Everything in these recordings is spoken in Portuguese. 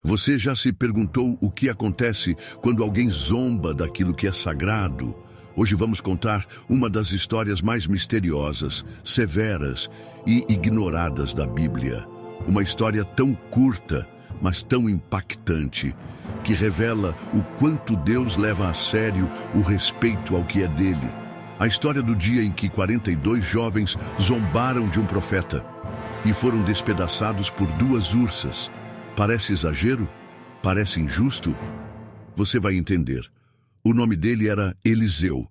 Você já se perguntou o que acontece quando alguém zomba daquilo que é sagrado? Hoje vamos contar uma das histórias mais misteriosas, severas e ignoradas da Bíblia. Uma história tão curta, mas tão impactante, que revela o quanto Deus leva a sério o respeito ao que é dele. A história do dia em que 42 jovens zombaram de um profeta e foram despedaçados por duas ursas. Parece exagero? Parece injusto? Você vai entender. O nome dele era Eliseu,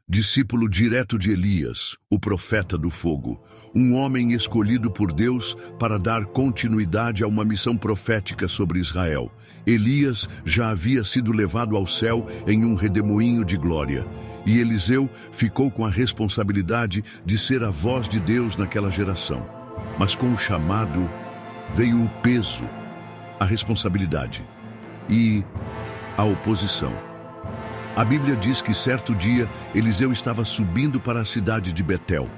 discípulo direto de Elias, o profeta do fogo, um homem escolhido por Deus para dar continuidade a uma missão profética sobre Israel. Elias já havia sido levado ao céu em um redemoinho de glória, e Eliseu ficou com a responsabilidade de ser a voz de Deus naquela geração. Mas com o chamado veio o peso, a responsabilidade e a oposição. A Bíblia diz que certo dia Eliseu estava subindo para a cidade de Betel.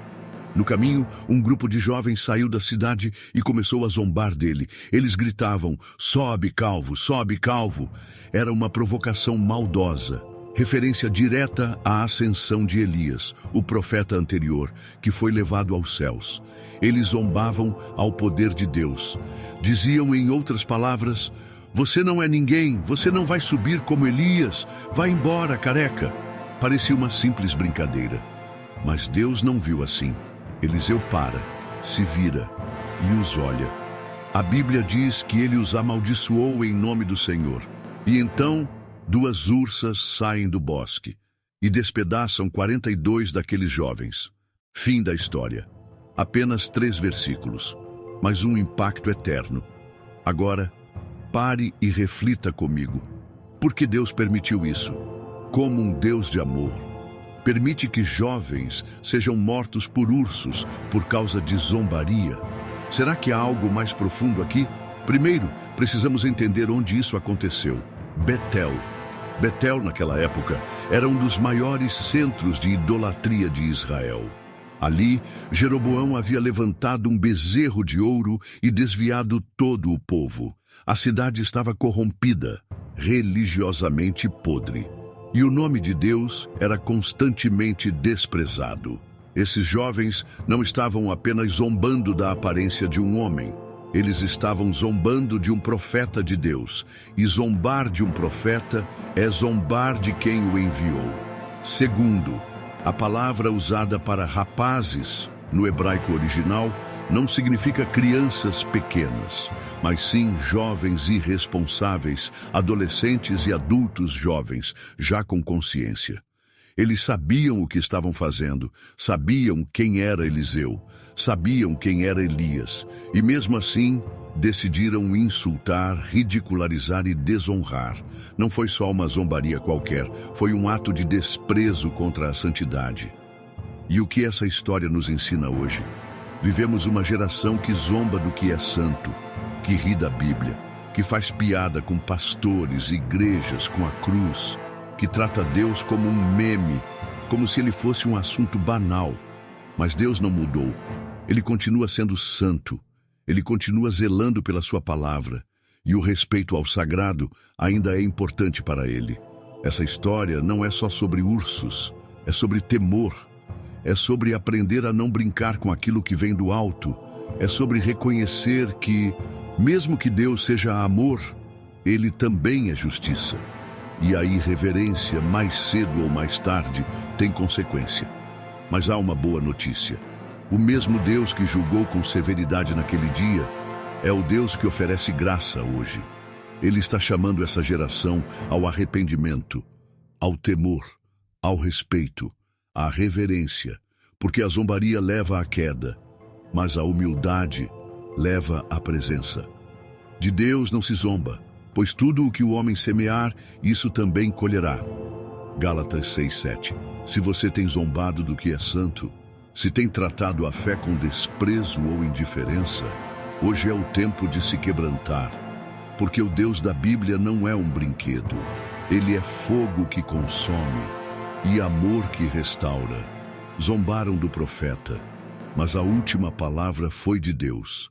No caminho, um grupo de jovens saiu da cidade e começou a zombar dele. Eles gritavam: "Sobe, calvo, sobe, calvo!" Era uma provocação maldosa, referência direta à ascensão de Elias, o profeta anterior, que foi levado aos céus. Eles zombavam ao poder de Deus. Diziam, em outras palavras: "Você não é ninguém, você não vai subir como Elias, vai embora, careca." Parecia uma simples brincadeira, mas Deus não viu assim. Eliseu para, se vira e os olha. A Bíblia diz que ele os amaldiçoou em nome do Senhor. E então, duas ursas saem do bosque e despedaçam 42 daqueles jovens. Fim da história. Apenas 3 versículos, mas um impacto eterno. Agora, pare e reflita comigo. Por que Deus permitiu isso? Como um Deus de amor permite que jovens sejam mortos por ursos por causa de zombaria? Será que há algo mais profundo aqui? Primeiro, precisamos entender onde isso aconteceu. Betel. Betel, naquela época, era um dos maiores centros de idolatria de Israel. Ali, Jeroboão havia levantado um bezerro de ouro e desviado todo o povo. A cidade estava corrompida, religiosamente podre. E o nome de Deus era constantemente desprezado. Esses jovens não estavam apenas zombando da aparência de um homem. Eles estavam zombando de um profeta de Deus. E zombar de um profeta é zombar de quem o enviou. Segundo, a palavra usada para rapazes, no hebraico original, não significa crianças pequenas, mas sim jovens irresponsáveis, adolescentes e adultos jovens, já com consciência. Eles sabiam o que estavam fazendo, sabiam quem era Eliseu, sabiam quem era Elias, e mesmo assim decidiram insultar, ridicularizar e desonrar. Não foi só uma zombaria qualquer, foi um ato de desprezo contra a santidade. E o que essa história nos ensina hoje? Vivemos uma geração que zomba do que é santo, que ri da Bíblia, que faz piada com pastores, igrejas, com a cruz, que trata Deus como um meme, como se ele fosse um assunto banal. Mas Deus não mudou. Ele continua sendo santo. Ele continua zelando pela sua palavra. E o respeito ao sagrado ainda é importante para ele. Essa história não é só sobre ursos, é sobre temor. É sobre aprender a não brincar com aquilo que vem do alto. É sobre reconhecer que, mesmo que Deus seja amor, ele também é justiça. E a irreverência, mais cedo ou mais tarde, tem consequência. Mas há uma boa notícia. O mesmo Deus que julgou com severidade naquele dia é o Deus que oferece graça hoje. Ele está chamando essa geração ao arrependimento, ao temor, ao respeito, à reverência, porque a zombaria leva à queda, mas a humildade leva à presença. De Deus não se zomba, pois tudo o que o homem semear, isso também colherá. Gálatas 6:7. Se você tem zombado do que é santo, se tem tratado a fé com desprezo ou indiferença, hoje é o tempo de se quebrantar, porque o Deus da Bíblia não é um brinquedo. Ele é fogo que consome e amor que restaura. Zombaram do profeta, mas a última palavra foi de Deus.